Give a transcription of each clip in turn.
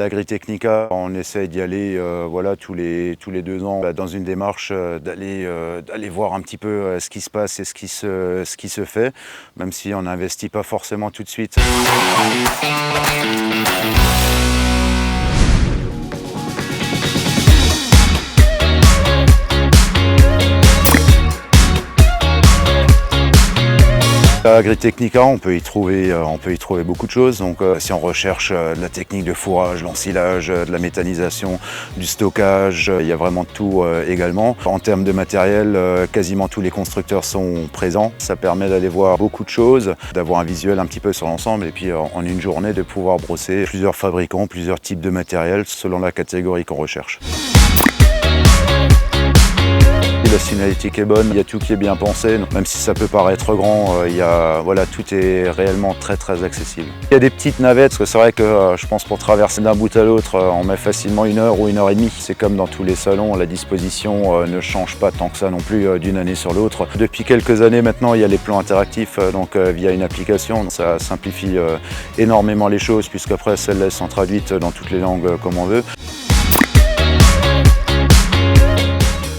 L'Agritechnica, on essaie d'y aller voilà, tous les 2 ans dans une démarche d'aller voir un petit peu ce qui se passe et ce qui se fait, même si on n'investit pas forcément tout de suite. À Agritechnica, on peut y trouver beaucoup de choses. Donc, si on recherche de la technique de fourrage, l'ensilage, de la méthanisation, du stockage, il y a vraiment tout également. En termes de matériel, quasiment tous les constructeurs sont présents. Ça permet d'aller voir beaucoup de choses, d'avoir un visuel un petit peu sur l'ensemble et puis en une journée de pouvoir brosser plusieurs fabricants, plusieurs types de matériel selon la catégorie qu'on recherche. La signalétique est bonne, il y a tout qui est bien pensé, donc même si ça peut paraître grand, voilà, tout est réellement très accessible. Il y a des petites navettes, parce que c'est vrai que je pense pour traverser d'un bout à l'autre, on met facilement 1 heure ou 1 heure et demie. C'est comme dans tous les salons, la disposition ne change pas tant que ça non plus d'une année sur l'autre. Depuis quelques années maintenant, il y a les plans interactifs, donc via une application, ça simplifie énormément les choses, puisqu'après celles-là sont traduites dans toutes les langues comme on veut.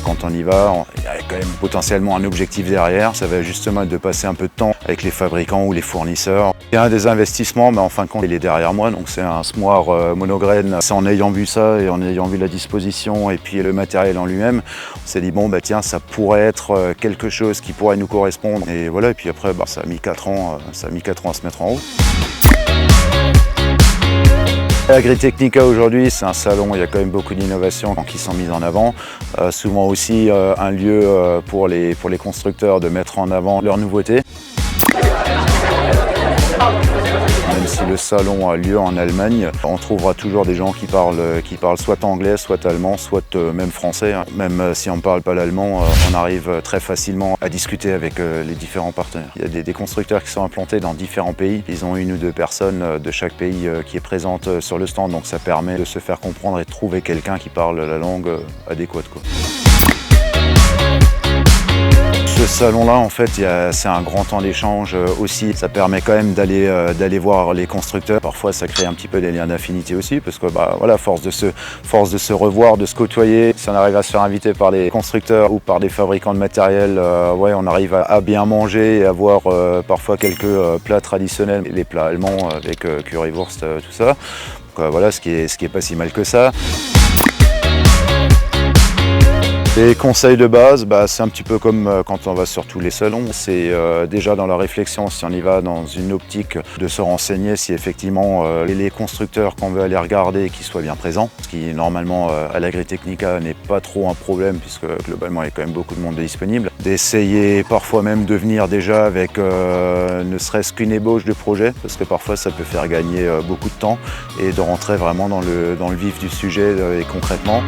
Quand on y va, il y a quand même potentiellement un objectif derrière. Ça va justement être de passer un peu de temps avec les fabricants ou les fournisseurs. Il y a un des investissements, mais en fin de compte, il est derrière moi. Donc c'est un semoir monograine. C'est en ayant vu ça et en ayant vu la disposition et puis le matériel en lui-même, on s'est dit bon bah tiens, ça pourrait être quelque chose qui pourrait nous correspondre. Et voilà. Et puis après, ça a mis 4 ans à se mettre en route. Agritechnica aujourd'hui, c'est un salon, il y a quand même beaucoup d'innovations qui sont mises en avant. Souvent aussi un lieu pour les constructeurs de mettre en avant leurs nouveautés. Même si le salon a lieu en Allemagne, on trouvera toujours des gens qui parlent soit anglais, soit allemand, soit même français. Même si on ne parle pas l'allemand, on arrive très facilement à discuter avec les différents partenaires. Il y a des constructeurs qui sont implantés dans différents pays. Ils ont 1 ou 2 personnes de chaque pays qui est présente sur le stand, donc ça permet de se faire comprendre et de trouver quelqu'un qui parle la langue adéquate, quoi. Ce salon-là, en fait, c'est un grand temps d'échange aussi. Ça permet quand même d'aller voir les constructeurs. Parfois, ça crée un petit peu des liens d'affinité aussi, parce que voilà, force de se revoir, de se côtoyer. Si on arrive à se faire inviter par les constructeurs ou par des fabricants de matériel, ouais, on arrive à bien manger et à voir parfois quelques plats traditionnels, les plats allemands avec currywurst, tout ça. Donc, voilà, ce qui est pas si mal que ça. Les conseils de base, c'est un petit peu comme quand on va sur tous les salons. C'est déjà dans la réflexion, si on y va dans une optique de se renseigner si effectivement les constructeurs qu'on veut aller regarder qu'ils soient bien présents. Ce qui normalement à l'Agritechnica n'est pas trop un problème puisque globalement il y a quand même beaucoup de monde disponible. D'essayer parfois même de venir déjà avec ne serait-ce qu'une ébauche de projet parce que parfois ça peut faire gagner beaucoup de temps et de rentrer vraiment dans le vif du sujet et concrètement.